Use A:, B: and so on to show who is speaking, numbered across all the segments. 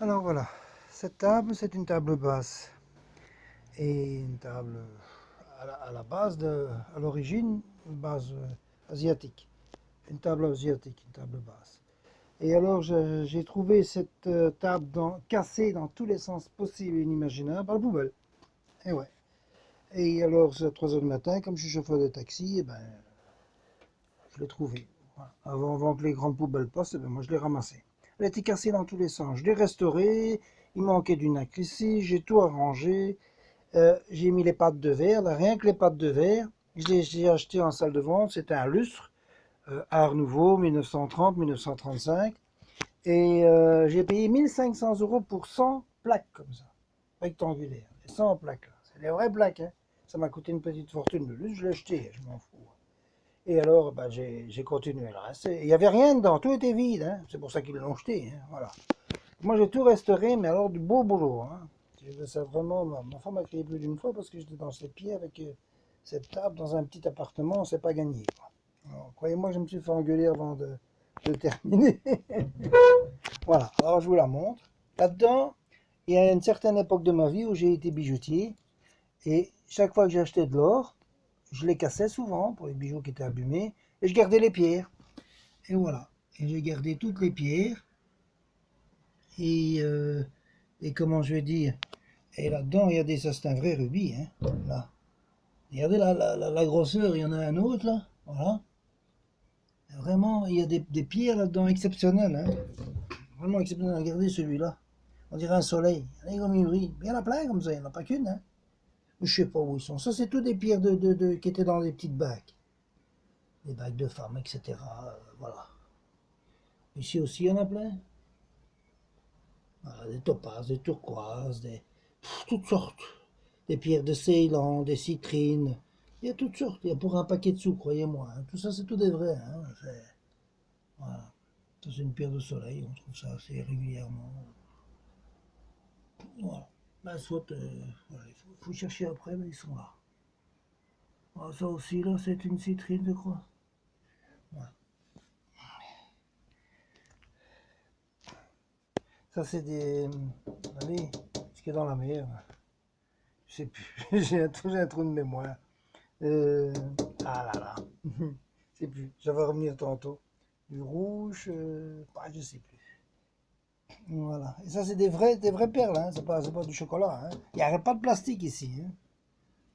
A: Alors voilà, cette table, c'est une table basse. Et une table à la base, à l'origine, une base asiatique. Une table asiatique, une table basse. Et alors j'ai trouvé cette table cassée dans tous les sens possibles et inimaginables à la poubelle. Et ouais. Et alors c'est à 3 heures du matin, comme je suis chauffeur de taxi, et ben, je l'ai trouvée. Voilà. Avant que les grandes poubelles passent, eh ben, moi je l'ai ramassée. Elle était cassée dans tous les sens. Je l'ai restaurée, il manquait d'une nacre ici, j'ai tout arrangé. J'ai mis les pattes de verre, là, rien que les pattes de verre. J'ai acheté en salle de vente, c'était un lustre, Art Nouveau, 1930-1935. Et j'ai payé 1 500 € pour 100 plaques comme ça, rectangulaires. 100 plaques, là. C'est des vraies plaques, hein. Ça m'a coûté une petite fortune de lustre, je l'ai acheté, je m'en fous. Et alors, bah, j'ai continué le reste. Il n'y avait rien dedans, tout était vide, hein. C'est pour ça qu'ils l'ont jeté, hein. Voilà. Moi, j'ai tout restauré, mais alors du beau boulot, hein. J'ai fait ça vraiment. Ma femme a crié plus d'une fois parce que j'étais dans ses pieds avec cette table dans un petit appartement, on s'est pas gagné, quoi. Alors, croyez-moi que je me suis fait engueuler avant de terminer. Voilà, alors je vous la montre. Là-dedans, il y a une certaine époque de ma vie où j'ai été bijoutier et chaque fois que j'achetais de l'or, je les cassais souvent pour les bijoux qui étaient abîmés et je gardais les pierres. Et voilà. Et j'ai gardé toutes les pierres et, euh, et comment je vais dire, et là-dedans, il y a des, ça c'est un vrai rubis, hein, là. Regardez la grosseur, il y en a un autre là, voilà. Vraiment, il y a des pierres là-dedans exceptionnelles, hein. Vraiment exceptionnelles. Regardez celui-là, on dirait un soleil. Il est comme une brille. Il y en a plein comme ça, il n'y en a pas qu'une, hein. Je sais pas où ils sont. Ça, c'est tout des pierres qui étaient dans des petites bagues. Des bagues de femmes, etc. Voilà. Ici aussi, il y en a plein. Voilà, des topazes, des turquoises, toutes sortes. Des pierres de Ceylan, des citrines. Il y a toutes sortes. Il y a pour un paquet de sous, croyez-moi, hein. Tout ça, c'est tout des vrais, hein. Voilà. Ça, c'est une pierre de soleil. On trouve ça assez régulièrement. Voilà. Ben, soit, voilà, faut chercher après, mais ils sont là. Ah, ça aussi, là, c'est une citrine, je crois. Voilà. Ça, c'est des. Allez, ce qui est dans la mer. Je sais plus. J'ai un trou de mémoire. Euh, Ah là là. Je sais plus. Ça va revenir tantôt. Du rouge, bah, je sais plus. Voilà. Et ça, c'est des vraies perles, hein. C'est pas du chocolat, hein. Il n'y a pas de plastique ici, hein.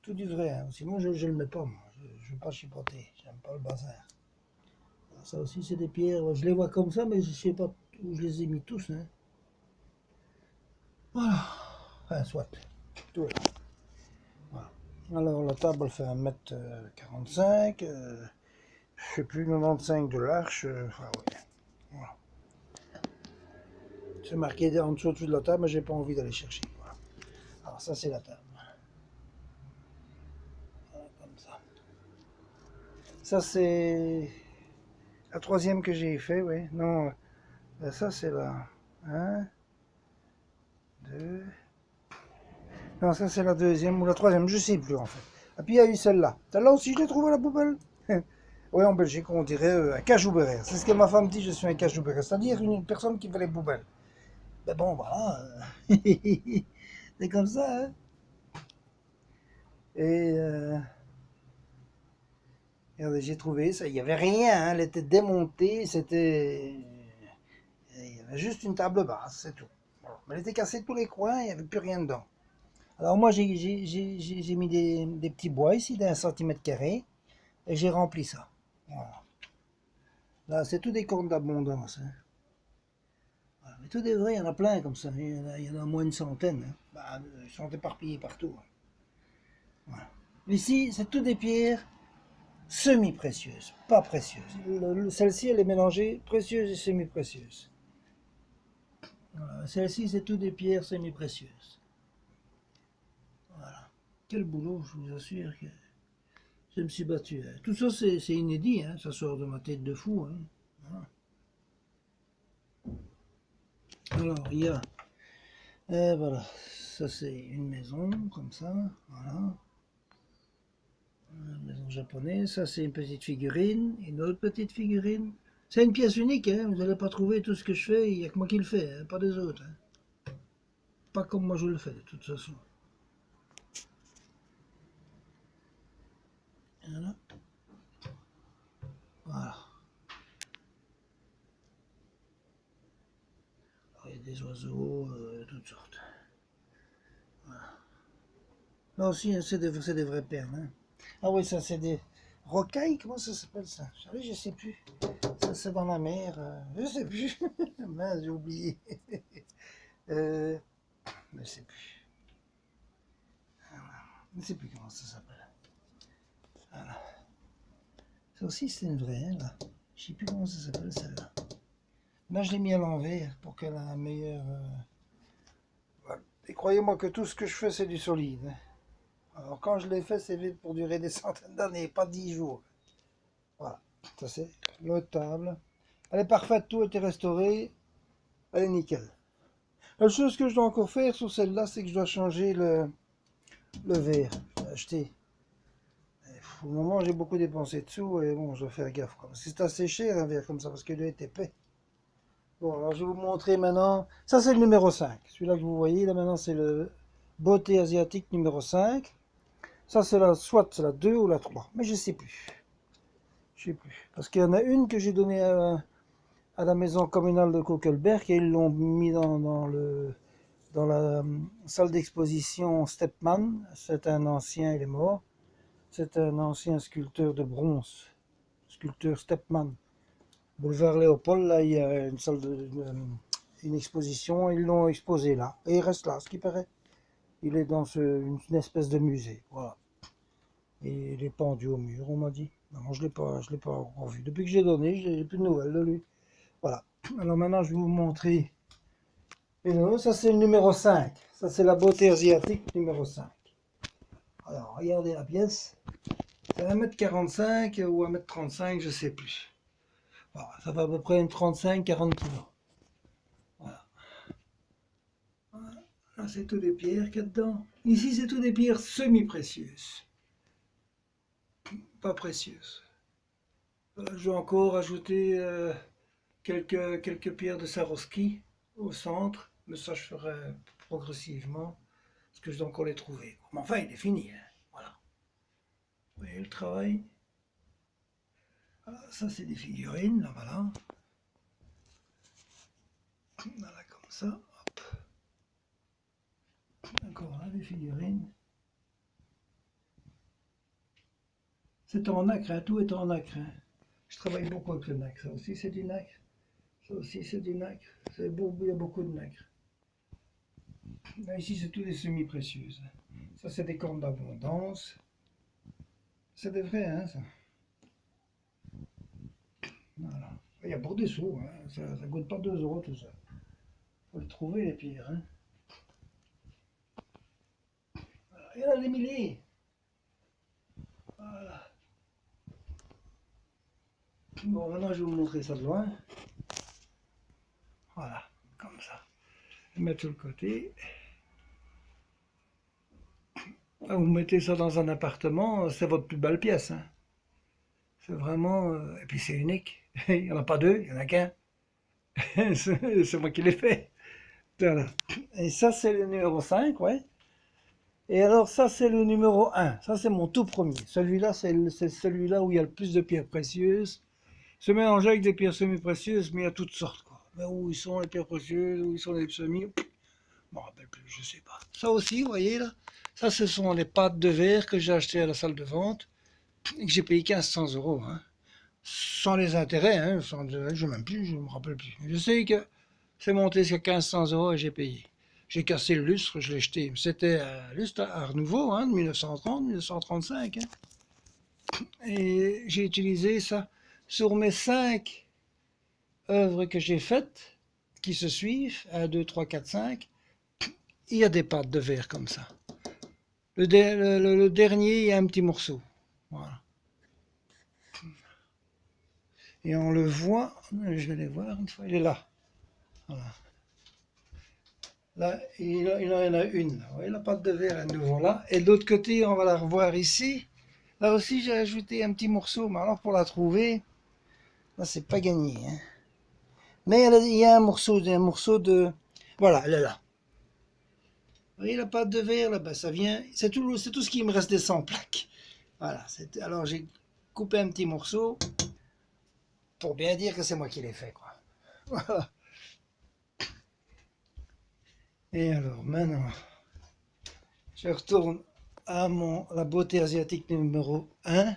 A: Tout du vrai, hein. Sinon, je le mets pas, moi. Je ne veux pas chipoter. J'aime pas le bazar. Ça aussi, c'est des pierres. Je les vois comme ça, mais je sais pas où je les ai mis tous, hein. Voilà. Enfin, soit. Tout là. Voilà. Alors, la table, elle fait 1 m 45. Je sais plus, 95 de l'arche. Enfin, ouais. Voilà. C'est marqué en dessous de la table, mais j'ai pas envie d'aller chercher. Voilà. Alors, ça, c'est la table. Voilà, comme ça. Ça, c'est la troisième que j'ai fait, oui. Non, ça, c'est la 1, 2. Non, ça, c'est la deuxième ou la troisième, je sais plus, en fait. Et puis, il y a eu celle-là. Celle-là aussi, je l'ai trouvée à la poubelle. Oui, en Belgique, on dirait un cajou-béret. C'est ce que ma femme dit, je suis un cajou-béret. C'est-à-dire une personne qui fait les poubelles. Mais bon, voilà. C'est comme ça, hein. Et regardez, j'ai trouvé ça. Il n'y avait rien, hein. Elle était démontée. C'était. Il y avait juste une table basse, c'est tout. Voilà. Mais elle était cassée de tous les coins, il n'y avait plus rien dedans. Alors moi, j'ai mis des petits bois ici d'1 cm², et j'ai rempli ça. Voilà. Là, c'est tout des cornes d'abondance, hein. Voilà. Mais tout est vrai, il y en a plein comme ça. Il y en a au moins une centaine, hein. Bah, ils sont éparpillés partout, hein. Voilà. Ici, c'est tout des pierres semi-précieuses, pas précieuses. Celle-ci, elle est mélangée précieuse et semi-précieuse. Voilà. Celle-ci, c'est tout des pierres semi-précieuses. Voilà. Quel boulot, je vous assure que je me suis battu, hein. Tout ça, c'est inédit, hein. Ça sort de ma tête de fou, hein. Voilà. Alors, il y a, voilà, ça c'est une maison, comme ça, voilà. Une maison japonaise, ça c'est une petite figurine, une autre petite figurine. C'est une pièce unique, hein. Vous n'allez pas trouver tout ce que je fais, il n'y a que moi qui le fais, hein, pas des autres, hein. pas comme moi je le fais de toute façon. Voilà. Voilà. Alors, il y a des oiseaux, toutes sortes. Voilà. Là aussi, c'est des vraies perles. Hein. Ah oui, ça c'est des rocailles, comment ça s'appelle ça? Je sais plus. Ça c'est dans la mer, je sais plus. Mince, j'ai oublié. Je sais plus. Je sais plus comment ça s'appelle. Voilà. Ça aussi c'est une vraie, hein, là. Je sais plus comment ça s'appelle celle-là. Là je l'ai mis à l'envers pour qu'elle ait un meilleur... Voilà. Et croyez-moi que tout ce que je fais c'est du solide. Hein. Alors quand je l'ai fait c'est vite pour durer des centaines d'années, pas 10 jours. Voilà. Ça c'est l'autre table. Elle est parfaite, tout a été restauré. Elle est nickel. La seule chose que je dois encore faire sur celle-là, c'est que je dois changer le verre. J'ai acheté. Au moment, j'ai beaucoup dépensé dessous et bon, je dois faire gaffe. C'est assez cher un verre comme ça parce qu'il doit être épais. Bon, alors je vais vous montrer maintenant. Ça, c'est le numéro 5. Celui-là que vous voyez, là maintenant, c'est le beauté asiatique numéro 5. Ça, c'est soit c'est la 2 ou la 3. Mais je sais plus. Je sais plus. Parce qu'il y en a une que j'ai donnée à la maison communale de Kokelberg et ils l'ont mis dans la salle d'exposition Stepman. C'est un ancien, il est mort. C'est un ancien sculpteur de bronze. Sculpteur Stepman. Boulevard Léopold, là, il y a une salle une exposition, ils l'ont exposé là. Et il reste là, ce qui paraît. Il est dans une espèce de musée. Voilà. Et il est pendu au mur, on m'a dit. Non, je l'ai pas encore vu. Depuis que j'ai donné, j'ai plus de nouvelles de lui. Voilà. Alors maintenant, je vais vous montrer. Et non, ça c'est le numéro 5. Ça c'est la beauté asiatique numéro 5. Alors, regardez la pièce. C'est 1,45 m ou 1,35 m, je sais plus. Voilà, ça fait à peu près une 35-40 kg. Voilà. Là, c'est tout des pierres qu'il y a dedans. Ici, c'est tout des pierres semi-précieuses. Pas précieuses. Voilà, je vais encore ajouter quelques pierres de Swarovski au centre. Mais ça, je ferai progressivement. Parce que je dois encore les trouver. Mais enfin, il est fini. Hein. Voilà. Vous voyez le travail. Voilà, ça, c'est des figurines. Là, voilà. Voilà, comme ça. Hop. Encore là, des figurines. C'est en nacre, hein, tout est en nacre. Hein. Je travaille beaucoup avec le nacre. Ça aussi, c'est du nacre. Ça aussi, c'est du nacre. Il y a beaucoup de nacre. Là, ici, c'est tout des semi-précieuses. Ça, c'est des cornes d'abondance. C'est des vrais, hein, ça. Voilà. Il y a pour des sous. Hein. Ça ne coûte pas 2 € tout ça. Faut le trouver, les pierres. Hein. Voilà. Il y en a des milliers. Voilà. Bon, maintenant, je vais vous montrer ça de loin. Voilà, comme ça. Je vais mettre sur le côté. Vous mettez ça dans un appartement, c'est votre plus belle pièce. Hein. C'est vraiment... et puis c'est unique. Il n'y en a pas deux, il n'y en a qu'un. C'est moi qui l'ai fait. Voilà. Et ça, c'est le numéro 5, ouais. Et alors, ça, c'est le numéro 1. Ça, c'est mon tout premier. Celui-là, c'est celui-là où il y a le plus de pierres précieuses. Se mélanger avec des pierres semi-précieuses, mais il y a toutes sortes, quoi. Mais où ils sont les pierres précieuses, où ils sont les semi, je ne me rappelle plus, je sais pas. Ça aussi, vous voyez, là, ça, ce sont les pâtes de verre que j'ai achetées à la salle de vente et que j'ai payé 1500 €. Hein. Sans les intérêts, hein, je ne me rappelle plus. Je sais que c'est monté jusqu'à 1500 € et j'ai payé. J'ai cassé le lustre, je l'ai jeté. C'était un lustre à Art Nouveau, hein, de 1930, 1935. Hein. Et j'ai utilisé ça sur mes 5 œuvres que j'ai faites, qui se suivent, 1, 2, 3, 4, 5. Il y a des pâtes de verre comme ça. Le dernier, il y a un petit morceau. Voilà. Et on le voit, je vais les voir une fois, il est là. Voilà. Là, il y en a une. Vous voyez la pâte de verre à nouveau là. Et de l'autre côté, on va la revoir ici. Là aussi, j'ai ajouté un petit morceau. Mais alors, pour la trouver, là, c'est pas gagné. Hein. Mais il y a un morceau de... Voilà, elle est là. voyez la pâte de verre là-bas, ça vient, c'est tout ce qui me restait sans plaque. Voilà, alors j'ai coupé un petit morceau pour bien dire que c'est moi qui l'ai fait, quoi. Voilà. Et alors maintenant, je retourne à la beauté asiatique numéro 1.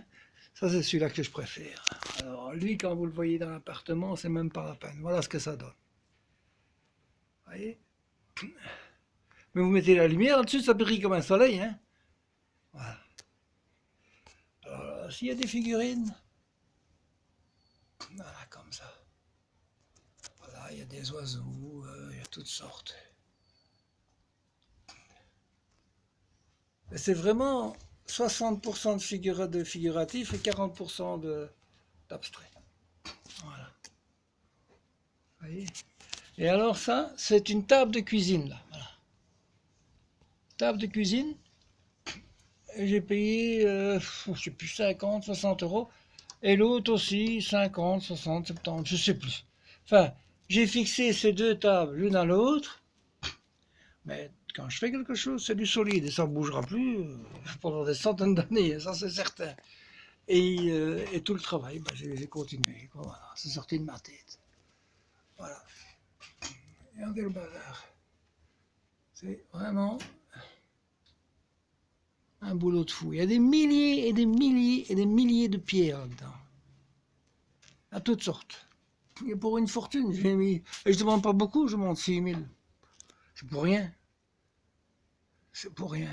A: Ça, c'est celui-là que je préfère. Alors, lui, quand vous le voyez dans l'appartement, c'est même pas la peine. Voilà ce que ça donne. Vous voyez? Mais vous mettez la lumière là-dessus, ça brille comme un soleil, hein? Voilà. Alors, s'il y a des figurines, voilà, comme ça. Voilà, il y a des oiseaux, il y a toutes sortes. Mais c'est vraiment 60% de figuratif et 40% d'abstrait. Voilà. Vous voyez? Et alors ça, c'est une table de cuisine, là. Voilà. Table de cuisine. J'ai payé, je sais plus, 50, 60 euros. Et l'autre aussi, 50, 60, 70, je sais plus. Enfin, j'ai fixé ces deux tables l'une à l'autre. Mais quand je fais quelque chose, c'est du solide et ça ne bougera plus pendant des centaines d'années, ça c'est certain. Et tout le travail, bah, j'ai continué. Voilà, c'est sorti de ma tête. Voilà. Regardez le bazar. C'est vraiment un boulot de fou. Il y a des milliers et des milliers et des milliers de pierres là-dedans. À toutes sortes. Et pour une fortune, j'ai mis. Et je ne demande pas beaucoup, je demande 6 000. C'est pour rien. C'est pour rien.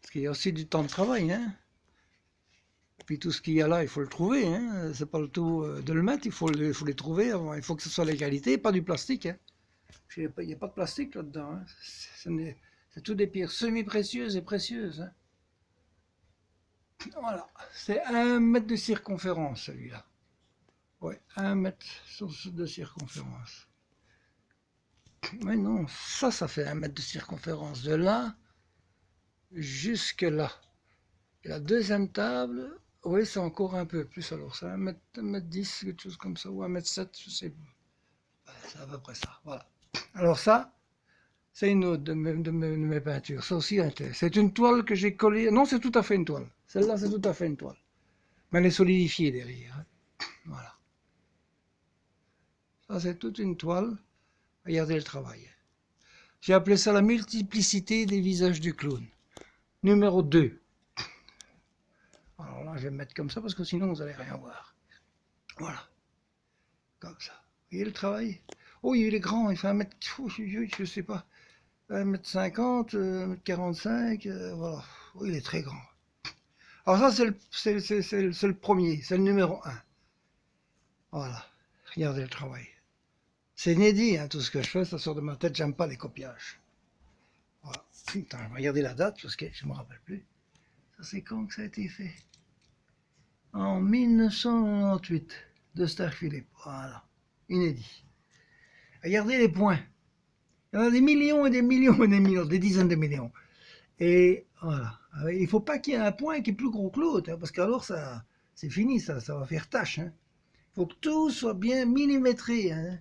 A: Parce qu'il y a aussi du temps de travail, hein. Et puis tout ce qu'il y a là, il faut le trouver, hein. C'est pas le tout de le mettre, il faut les trouver avant. Il faut que ce soit les qualités, pas du plastique, hein. Il n'y a pas de plastique là-dedans, hein. C'est tout des pierres semi-précieuses et précieuses, hein. Voilà. C'est 1 mètre de circonférence, celui-là. Ouais, 1 mètre de circonférence. Mais non, ça fait 1 mètre de circonférence. De là jusque là. Et la deuxième table, oui, c'est encore un peu plus. Alors, c'est 1 mètre 10, quelque chose comme ça, ou 1 mètre 7, je sais pas. C'est à peu près ça. Voilà. Alors, ça, c'est une autre de mes peintures. Ça aussi, c'est une toile que j'ai collée. Non, c'est tout à fait une toile. Celle-là, c'est tout à fait une toile. Mais elle est solidifiée derrière, hein. Voilà. Ça, c'est toute une toile. Regardez le travail. J'ai appelé ça la multiplicité des visages du clown. Numéro 2. Alors là, je vais me mettre comme ça parce que sinon, vous n'allez rien voir. Voilà. Comme ça. Vous voyez le travail? Oh, il est grand, il fait 1 mètre, je sais pas, 1 mètre 50, 1 mètre 45, voilà. Oh, il est très grand. Alors ça, c'est le premier, c'est le numéro 1. Voilà. Regardez le travail. C'est inédit, hein, tout ce que je fais, ça sort de ma tête, j'aime pas les copiages. Voilà. Putain, regardez la date, parce que je ne me rappelle plus. Ça, c'est quand que ça a été fait? En 1998, de Star Philippe. Voilà. Inédit. Regardez les points. Il y en a des millions et des millions et des millions, des dizaines de millions. Et voilà. Il ne faut pas qu'il y ait un point qui est plus gros que l'autre, hein, parce qu'alors ça, c'est fini, ça va faire tâche, hein. Il faut que tout soit bien millimétré, hein.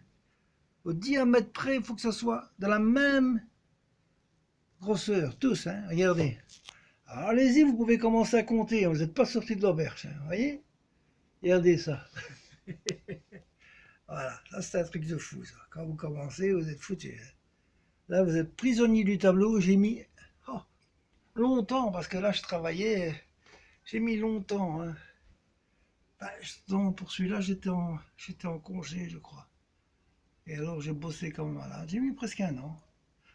A: Au diamètre près, il faut que ça soit de la même grosseur, tous, hein. Regardez. Alors allez-y, vous pouvez commencer à compter, hein. Vous n'êtes pas sorti de l'auberge, hein, vous voyez? Regardez ça. Voilà, ça c'est un truc de fou, ça. Quand vous commencez, vous êtes foutu. Là, vous êtes prisonnier du tableau. J'ai mis longtemps, parce que là, je travaillais. J'ai mis longtemps, hein. Bah, non, pour celui-là, j'étais en congé, je crois. Et alors, j'ai bossé comme malade. J'ai mis presque 1 an.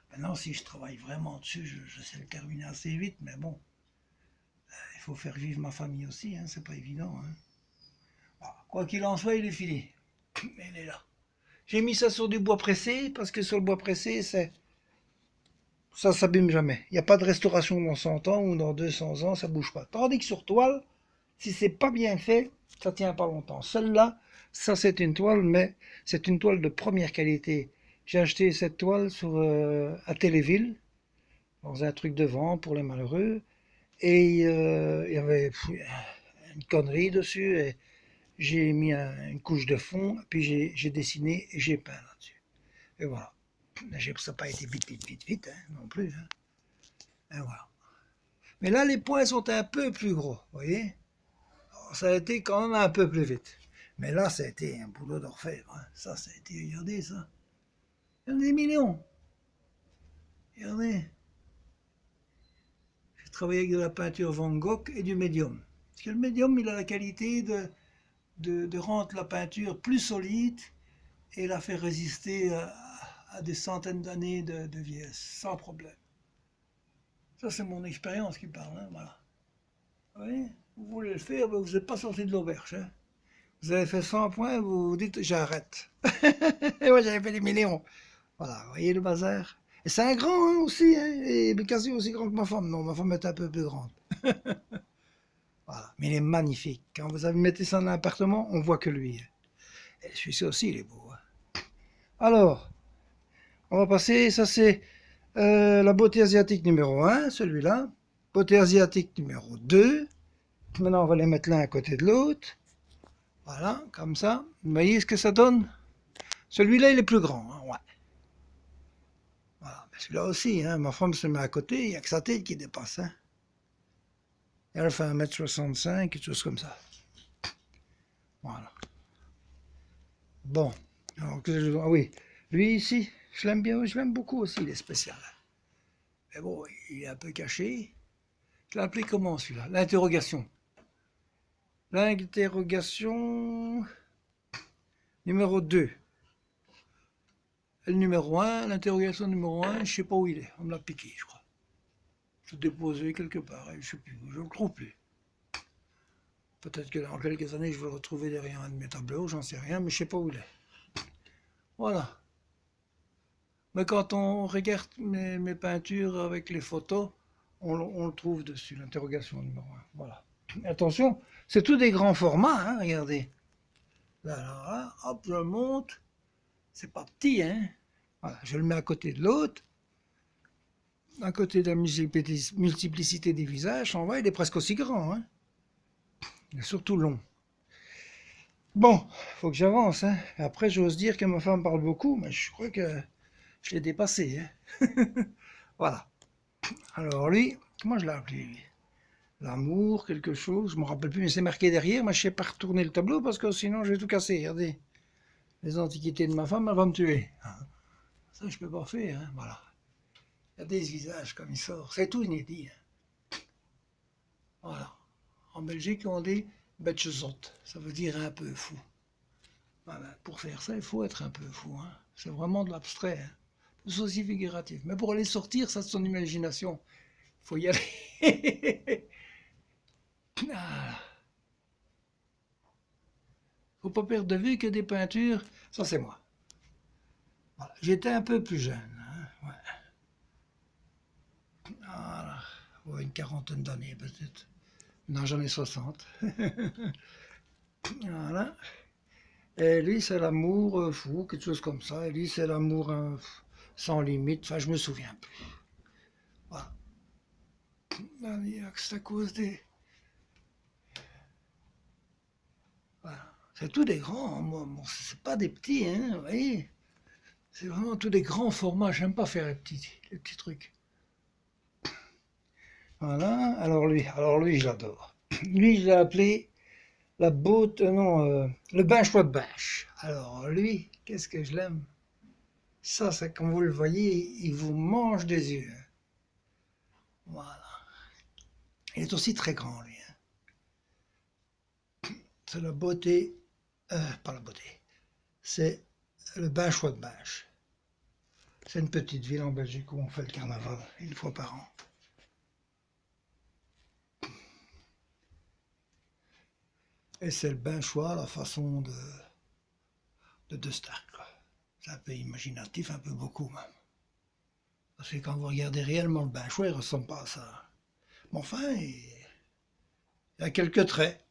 A: Maintenant, si je travaille vraiment dessus, je sais le terminer assez vite, mais bon, il faut faire vivre ma famille aussi, hein, c'est pas évident, hein. Voilà. Quoi qu'il en soit, il est fini. Mais il est là. J'ai mis ça sur du bois pressé, parce que sur le bois pressé, ça s'abîme jamais. Il n'y a pas de restauration dans 100 ans ou dans 200 ans, ça bouge pas. Tandis que sur toile, si c'est pas bien fait, ça tient pas longtemps. Celle-là, ça c'est une toile, mais c'est une toile de première qualité. J'ai acheté cette toile à Téléville, dans un truc de vente pour les malheureux, et il y avait une connerie dessus, et j'ai mis une couche de fond, puis j'ai dessiné et j'ai peint là-dessus. Et voilà. Ça n'a pas été vite, hein, non plus. Hein. Et voilà. Mais là, les points sont un peu plus gros, vous voyez. Alors, ça a été quand même un peu plus vite. Mais là, ça a été un boulot d'orfèvre. Hein. Ça a été, regardez ça. Il y en a des millions. Regardez. J'ai travaillé avec de la peinture Van Gogh et du médium. Parce que le médium, il a la qualité de rendre la peinture plus solide et la faire résister à des centaines d'années de vieillesse, sans problème. Ça, c'est mon expérience qui parle, hein, voilà. Vous voyez, vous voulez le faire, ben vous n'êtes pas sorti de l'auberge. Hein. Vous avez fait 100 points, vous vous dites j'arrête. Et moi j'avais fait des millions. Voilà, vous voyez le bazar. Et c'est un grand hein, aussi, hein, et quasi aussi grand que ma femme. Non, ma femme est un peu plus grande. Voilà, mais il est magnifique. Quand vous mettez ça dans l'appartement, on voit que lui. Et celui-ci aussi, il est beau. Hein. Alors, on va passer, ça c'est la beauté asiatique numéro 1, celui-là. Beauté asiatique numéro 2. Maintenant, on va les mettre l'un à côté de l'autre. Voilà, comme ça. Vous voyez ce que ça donne? Celui-là, il est plus grand. Hein, ouais. Voilà, celui-là aussi, hein, ma femme se met à côté, il n'y a que sa tête qui dépasse. Hein. Et elle fait 1m65, quelque chose comme ça. Voilà. Bon. Alors, ah oui, lui ici, je l'aime bien, je l'aime beaucoup aussi, il est spécial. Mais bon, il est un peu caché. Je l'ai appelé comment celui-là? L'interrogation. L'interrogation numéro 2. Le numéro 1, l'interrogation numéro 1, je ne sais pas où il est. On me l'a piqué, je crois. Je l'ai déposé quelque part, je ne sais plus, je ne le trouve plus. Peut-être que dans quelques années, je vais le retrouver derrière un de mes tableaux, j'en sais rien, mais je ne sais pas où il est. Voilà. Mais quand on regarde mes peintures avec les photos, on le trouve dessus, l'interrogation numéro 1. Voilà. Attention, c'est tout des grands formats, hein, regardez. Là, hop, je le monte. C'est pas petit, hein. Voilà, je le mets à côté de l'autre. À côté de la multiplicité des visages, on voit, il est presque aussi grand, hein. Il est surtout long. Bon, faut que j'avance, hein. Après, j'ose dire que ma femme parle beaucoup, mais je crois que je l'ai dépassé, hein. Voilà. Alors lui, comment je l'ai appelé, lui? L'amour, quelque chose, je me rappelle plus, mais c'est marqué derrière. Moi, je sais pas retourner le tableau parce que sinon, je vais tout casser. Regardez, les antiquités de ma femme, elle va me tuer. Ça, je peux pas faire, hein. Voilà. Il y a des visages comme il sort. C'est tout inédit. Hein. Voilà. En Belgique, on dit betchezot. Ça veut dire un peu fou. Voilà. Pour faire ça, il faut être un peu fou. Hein. C'est vraiment de l'abstrait. Hein. C'est aussi figuratif. Mais pour aller sortir, ça, c'est son imagination. Il faut y aller. Ah. Faut pas perdre de vue que des peintures. Ça, c'est moi. Voilà. J'étais un peu plus jeune. Hein. Ouais. Voilà. Ouais, une quarantaine d'années, peut-être. Non, j'en ai 60. Voilà. Et lui, c'est l'amour fou, quelque chose comme ça. Et lui, c'est l'amour sans limite. Enfin, je me souviens plus. Voilà. C'est à cause des... Voilà. C'est tout des grands. Bon, c'est pas des petits, hein, vous voyez. C'est vraiment tous des grands formats. J'aime pas faire les petits trucs. Voilà. Alors lui, je l'adore. Lui, je l'ai appelé la beauté, non, le benchois de bêche. Alors lui, qu'est-ce que je l'aime. Ça, comme vous le voyez, il vous mange des yeux. Voilà. Il est aussi très grand, lui. Hein. C'est la beauté, pas la beauté, c'est le benchois de bêche. C'est une petite ville en Belgique où on fait le carnaval une fois par an. Et c'est le benchois, la façon de Stark. C'est un peu imaginatif, un peu beaucoup même. Parce que quand vous regardez réellement le benchois, il ne ressemble pas à ça. Mais enfin, il y a quelques traits.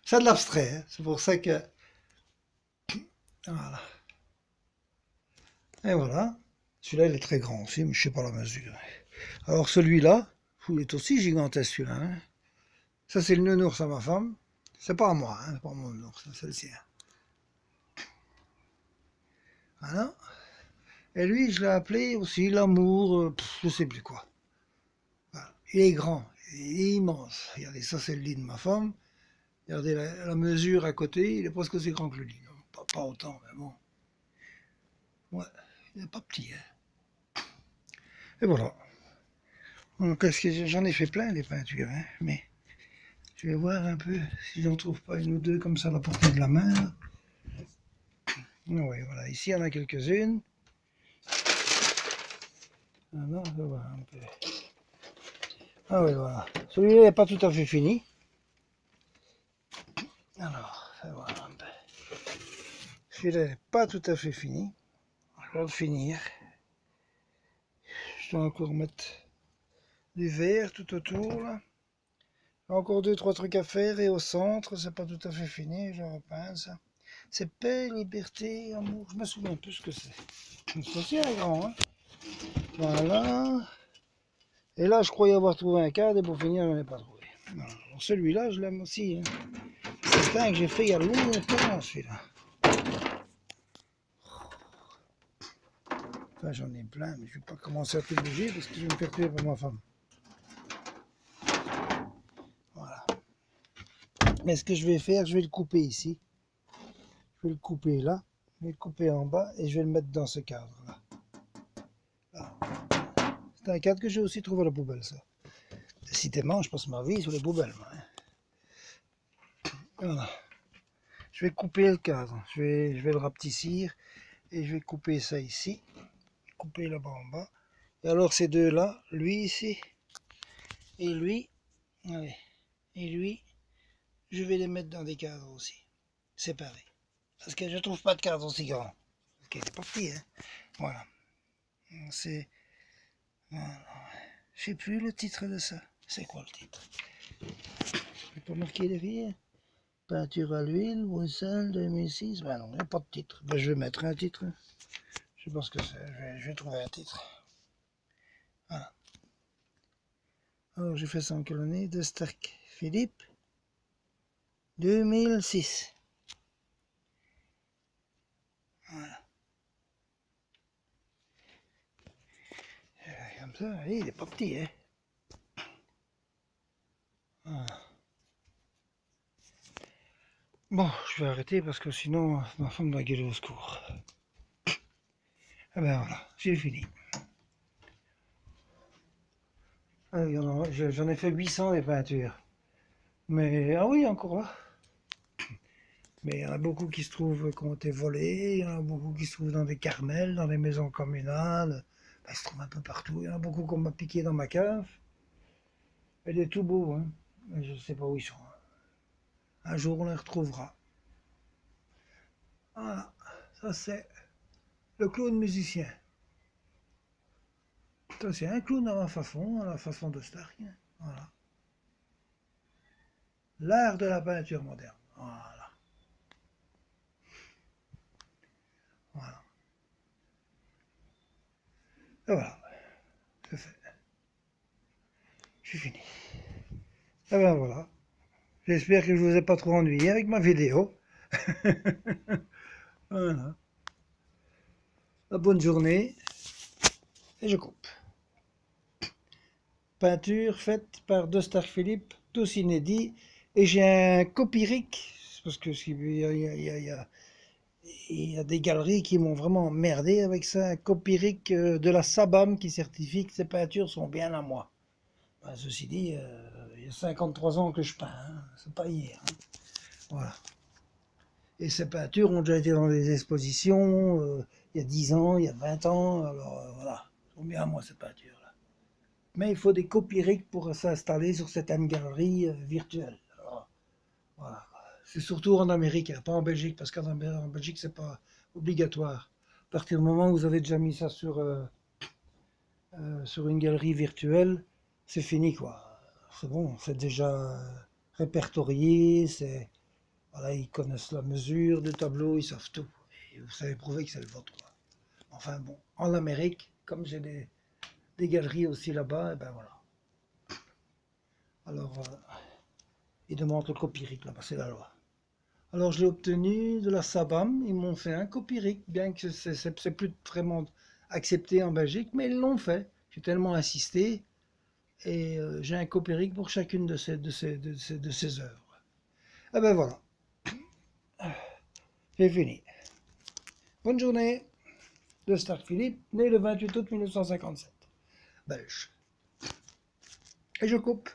A: C'est de l'abstrait, hein. C'est pour ça que... Voilà. Et voilà. Celui-là, il est très grand aussi, mais je ne sais pas la mesure. Alors celui-là, il est aussi gigantesque celui-là. Hein. Ça, c'est le nounours à ma femme. C'est pas à moi, hein, c'est pas mon nounours, c'est le sien. Voilà. Et lui, je l'ai appelé aussi l'amour, je sais plus quoi. Voilà. Il est grand, il est immense. Regardez, ça c'est le lit de ma femme. Regardez la mesure à côté, il est presque aussi grand que le lit. Pas autant, mais bon. Ouais, il n'est pas petit. Hein. Et voilà. Donc, j'en ai fait plein des peintures, hein, mais je vais voir un peu si j'en trouve pas une ou deux comme ça à la portée de la main. Oui, voilà, ici il y en a quelques-unes. Alors, je vais voir un peu. Ah oui, voilà. Celui-là n'est pas tout à fait fini. Alors, je vais voir un peu. Celui-là n'est pas tout à fait fini. Je vais le finir. Je dois encore mettre du vert tout autour là. Encore deux, trois trucs à faire et au centre, c'est pas tout à fait fini, je repeins ça. C'est paix, liberté, amour, je me souviens plus ce que c'est. C'est aussi un grand, hein. Voilà. Et là, je croyais avoir trouvé un cadre et pour finir, je n'en ai pas trouvé. Celui-là, je l'aime aussi. Hein. C'est un que j'ai fait il y a longtemps, celui-là. Enfin, j'en ai plein, mais je ne vais pas commencer à tout bouger parce que je vais me faire tuer par ma femme. Voilà. Mais ce que je vais faire, je vais le couper ici. Je vais le couper là. Je vais le couper en bas et je vais le mettre dans ce cadre-là. C'est un cadre que j'ai aussi trouvé à la poubelle, ça. Décidément, je passe ma vie sur les poubelles, moi. Voilà. Je vais couper le cadre. Je vais le rapetissir et je vais couper ça ici. Couper là-bas en bas. Et alors ces deux-là, lui ici et lui, allez, et lui, je vais les mettre dans des cadres aussi, séparés. Parce que je trouve pas de cadre aussi grand. Parce qu'il est pas petit, hein. Voilà. C'est... Voilà. Je sais plus le titre de ça. C'est quoi le titre? Je vais pas marquer derrière. Peinture à l'huile, Bruxelles 2006. Ben non, il n'y a pas de titre. Ben, je vais mettre un titre. Je sais pas ce que c'est. Je vais trouver un titre. Voilà. Alors j'ai fait ça en quelle année? De Stark Philippe 2006. Voilà. Comme ça, il est pas petit, hein. Voilà. Bon, je vais arrêter parce que sinon ma femme doit gueuler au secours. Ah ben voilà, j'ai fini. Ah, j'en ai fait 800 des peintures. Mais, ah oui, encore là. Mais il y en a beaucoup qui se trouvent qui ont été volés, il y en a beaucoup qui se trouvent dans des carmels, dans des maisons communales. Ben, ils se trouvent un peu partout. Il y en a beaucoup qu'on m'a piqué dans ma cave. Elle est tout beau, hein. Mais je ne sais pas où ils sont. Un jour on les retrouvera. Voilà, ça c'est le clown musicien. Ça c'est un clown à la façon de Stark. Voilà. L'art de la peinture moderne. Voilà. Voilà. Et voilà, c'est fait. Je suis fini. Et ben voilà. J'espère que je vous ai pas trop ennuyé avec ma vidéo. Voilà. La bonne journée. Et je coupe. Peinture faite par De Stark Philippe, tous inédits. Et j'ai un copyric, parce que il y a des galeries qui m'ont vraiment emmerdé avec ça. Un copyric de la Sabam qui certifie que ces peintures sont bien à moi. Ben, ceci dit, il y a 53 ans que je peins, hein. C'est pas hier. Hein. Voilà. Et ces peintures ont déjà été dans des expositions il y a 10 ans, il y a 20 ans. Alors voilà, elles sont bien à moi ces peintures-là. Mais il faut des copyrics pour s'installer sur certaines galeries virtuelles. Alors, voilà. C'est surtout en Amérique, hein, pas en Belgique, parce qu'en Belgique, c'est pas obligatoire. À partir du moment où vous avez déjà mis ça sur une galerie virtuelle, c'est fini, quoi. C'est bon, c'est déjà répertorié, voilà, ils connaissent la mesure du tableau, ils savent tout. Et vous savez prouver que c'est le vôtre, quoi. Enfin bon, en Amérique, comme j'ai des galeries aussi là-bas, et ben voilà. Alors, ils demandent le copyric là-bas, c'est la loi. Alors je l'ai obtenu de la Sabam, ils m'ont fait un copyric, bien que c'est plus vraiment accepté en Belgique, mais ils l'ont fait. J'ai tellement insisté et j'ai un copérique pour chacune de ces œuvres. Ah ben voilà, j'ai fini. Bonne journée de Stark Philippe, né le 28 août 1957, belge. Et je coupe.